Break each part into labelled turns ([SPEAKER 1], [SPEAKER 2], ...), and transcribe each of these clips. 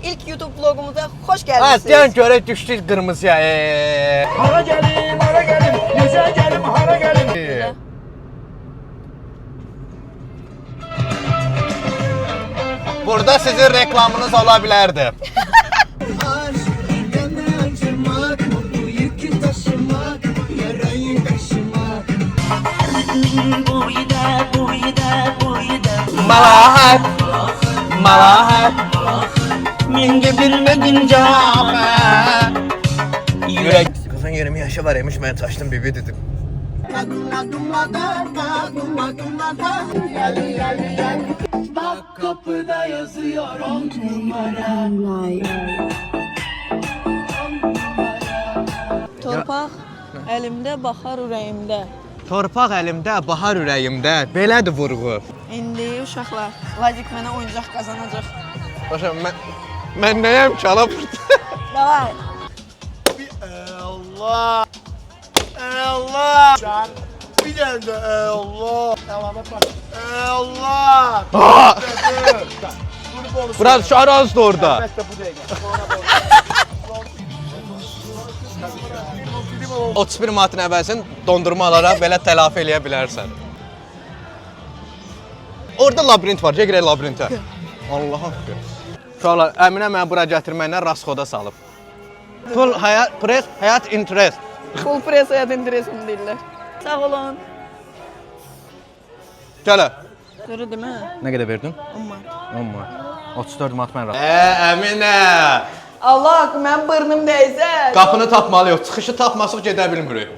[SPEAKER 1] ilk YouTube vlogumuza hoş
[SPEAKER 2] Ha,
[SPEAKER 1] geldiniz.
[SPEAKER 2] deyən görək düşdük qırmızıya.
[SPEAKER 3] Hara gelim, güzel gelim, hara gelim.
[SPEAKER 2] Burada sizin reklamınız ola bilərdi. Malahat, malahat, menge bilmedin cama. Yürek. Kızın 20 yaşı var emiş, ben taştım bibi dedim.
[SPEAKER 3] Bak kapıda yazıyor 10 numara.
[SPEAKER 1] Torpaq əlimdə, baxar ürəyimdə.
[SPEAKER 2] Torpaq əlimdə, bahar ürəyimdə. Belədir vurğu.
[SPEAKER 1] İndi uşaqlar, Ladik mənə oyuncaq qazanacaq.
[SPEAKER 2] Başa, mən nəyəm ki, ala burada?
[SPEAKER 1] Davay.
[SPEAKER 3] Allah. Allah. Can. Bir de Allah. Tamam bak. Allah.
[SPEAKER 2] Aa!
[SPEAKER 3] Bunu bonus.
[SPEAKER 2] Biraz şu arazdı orada.
[SPEAKER 3] Elbette bu değil.
[SPEAKER 2] 31 manatın əvəzin dondurma alaraq belə telafi eləyə bilərsən. Orada labirint var, girək labirintə. Allah haqqı. Uşaqlar, Əminə məni bura gətirməklə rasxoda salıb. Pul, həyat, pres, həyat, interest.
[SPEAKER 1] Full press həyatın dresim deyirlər. Sağ olun.
[SPEAKER 2] Gələ.
[SPEAKER 1] Görü demə.
[SPEAKER 2] Nə qədər verdin?
[SPEAKER 1] 10 manat.
[SPEAKER 2] 10 manat. 34 manat mən razı. Əminə!
[SPEAKER 1] Allah haqqı, mənim bırnım nəysə.
[SPEAKER 2] Qapını tapmalıyıq, çıxışı tapmasıq gedə bilmirik.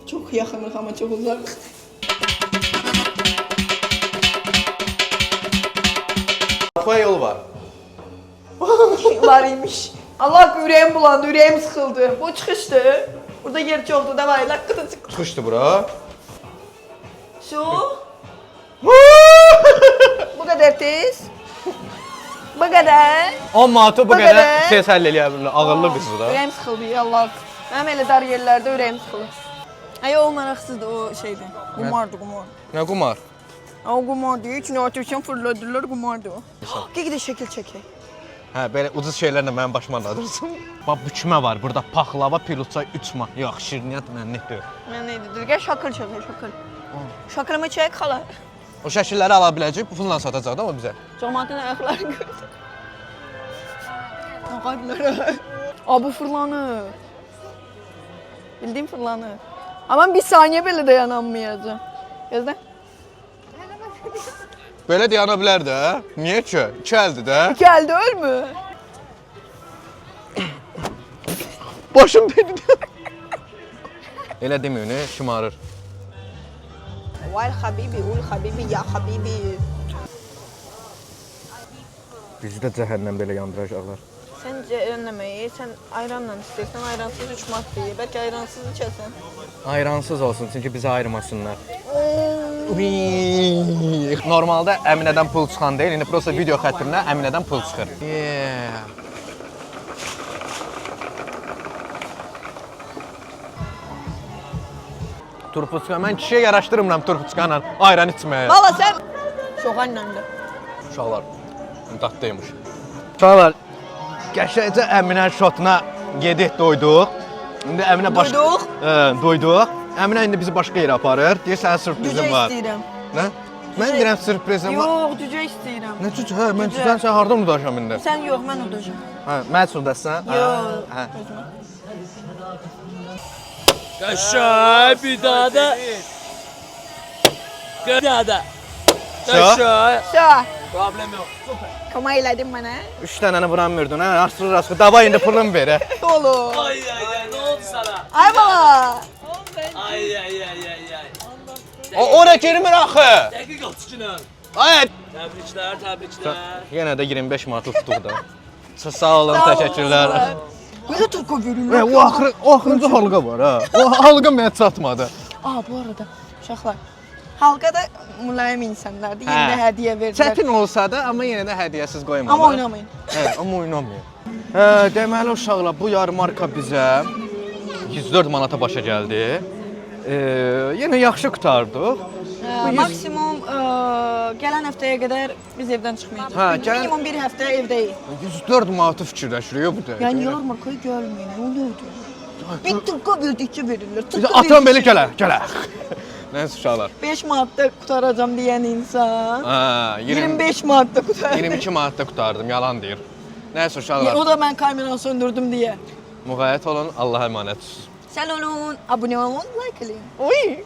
[SPEAKER 1] Çox yaxınıq, amma çox uzaq.
[SPEAKER 2] Arpa yol var.
[SPEAKER 1] Var imiş. Allah haqqı, ürəyim bulandı, ürəyim sıxıldı. Bu çıxışdı. Burada yer çoxdur, davay, laqqıda çıx.
[SPEAKER 2] Çıxışdı bura.
[SPEAKER 1] Şu. Bu qədər tez. Bu qədər.
[SPEAKER 2] 10 manatı bu
[SPEAKER 1] Bu
[SPEAKER 2] qədər
[SPEAKER 1] qədər.
[SPEAKER 2] tez həll eləyə bilirlər. Ağıllı qızdır da.
[SPEAKER 1] Ürəyim sıxıldı, Allah haqqı. Mənim elə dar yerlərdə ürəyim sıxılır. Ay, o maraqsızdır, o şeydir. Qumardır, qumar.
[SPEAKER 2] Nə qumar?
[SPEAKER 1] O qumar deyil, içinə atırsan fırladırlar, qumardır o. Qeqdə şəkil çəkək.
[SPEAKER 2] Hə, belə ucuz şeylərlə mənim başıma dadırsan. Bax, bükmə var. Burada paxlava, pilotçay 3 manat. Yox, şirniyyat mənlikdir.
[SPEAKER 1] Mən nə edir? Gəl şakıl çəkək, şakıl. Şakılımı çək, xala.
[SPEAKER 2] O şəkilləri ala biləcək, bu pulla satacaq da o bizə.
[SPEAKER 1] Cəmaatın ayaqlarını gördüm. Ağablər. Bu fırlanır. Bildiğin fırlanır. Ama bir saniye belə dayanammayacağım. Gözlə.
[SPEAKER 2] Belə dayana bilər də. Niyə ki? 2 əldir də.
[SPEAKER 1] Gəldi, ölmü?
[SPEAKER 2] Başım dedi. Elə demiyor, ne? Şımarır.
[SPEAKER 1] Vay habibi, ul habibi, ya habibi.
[SPEAKER 2] Bizi də cəhənnəm belə yandıracaqlar.
[SPEAKER 1] Sən cəhənnəməyi, sən ayranla istəyirsən, ayransız 3 manat deyir. Bəlkə ayransız içəsən.
[SPEAKER 2] Ayransız olsun, çünki bizi ayırmasınlar. Normalda Əminədən pul çıxan deyil, indi prosta video xətrinə Əminədən pul çıxır. Turpuçka, mən kişiyə yaraşdırmıram turpuçkanla ayran içməyə.
[SPEAKER 1] Valla sən şoğanlandı.
[SPEAKER 2] Uşaqlar, daddaymış. Uşaqlar, qəşəngcə Əminə şotuna gedib doyduq. İndi Əminə başqa...
[SPEAKER 1] Doyduq?
[SPEAKER 2] Doyduq. Əminə indi bizi başqa yerə aparır. Deyir, sənin sürprizin
[SPEAKER 1] Cücə
[SPEAKER 2] var.
[SPEAKER 1] istəyirəm.
[SPEAKER 2] Nə? Mən deyirəm sürprizim var.
[SPEAKER 1] Yox, cücə istəyirəm.
[SPEAKER 2] Nə cücə? Hə, mən
[SPEAKER 1] Cücə.
[SPEAKER 2] cücən sən hardan udacam indi?
[SPEAKER 1] Sən yox, mən udacağım.
[SPEAKER 2] Hə, Məsudasan?
[SPEAKER 1] Yox.
[SPEAKER 2] Hə.
[SPEAKER 4] Kaşay bir daha da. Bir daha da. Kaşay.
[SPEAKER 1] Şah,
[SPEAKER 4] Problem yok.
[SPEAKER 1] koma elədin mənə.
[SPEAKER 2] 3 dənəni vuramıyordun, hə? Aslı rastlı. Davay indi pulunu ver, hə?
[SPEAKER 1] Olur.
[SPEAKER 4] Ay ay ay ne oldu sana?
[SPEAKER 1] Ay baba.
[SPEAKER 4] Ay ay ay ay ay.
[SPEAKER 2] Ora girmir axı.
[SPEAKER 4] Dəqiq 32'nin.
[SPEAKER 2] Ay!
[SPEAKER 4] Təbriklər, təbriklər.
[SPEAKER 2] Yenə də 25 manat tutduq da. Sağ olun, təşəkkürlər.
[SPEAKER 1] Belə turko verirlər.
[SPEAKER 2] Hə, o axırıncı halqa var, ha. O halqa mənə çatmadı.
[SPEAKER 1] Bu arada uşaqlar, halqada mülayim insanlardır,
[SPEAKER 2] Hə.
[SPEAKER 1] yenə hədiyyə verdilər.
[SPEAKER 2] Çətin olsa da, amma yenə də hədiyyəsiz qoymadı.
[SPEAKER 1] Amma oynamayın.
[SPEAKER 2] Hə, amma oynamayın. Hə, deməli uşaqlar, bu yarmarka bizə 104 manata başa gəldi. Yenə yaxşı qutardıq.
[SPEAKER 1] Maksimum gələn həftəyə qədər biz evdən çıxmayacağıq.
[SPEAKER 2] Hə,
[SPEAKER 1] Minimum bir həftə evdəyik.
[SPEAKER 2] 104 manatı fikirləşirik bu dəqiqə.
[SPEAKER 1] Yəni yarmarkaya gəlməyin, nə olurdu? Bir tıqqa verdikcə verirlər.
[SPEAKER 2] Biz atam belə gələ. Nəysə uşaqlar.
[SPEAKER 1] 5 manatda qutaracam deyən insan.
[SPEAKER 2] Hə,
[SPEAKER 1] 25 manatda qutarır.
[SPEAKER 2] 22 manatda qutardım, yalan deyir. Nəysə uşaqlar.
[SPEAKER 1] O da mən kameranı söndürdüm deyə.
[SPEAKER 2] Müğayət olun, Allaha əmanət.
[SPEAKER 1] Sən olun, abunə olun, like eləyin. Oy!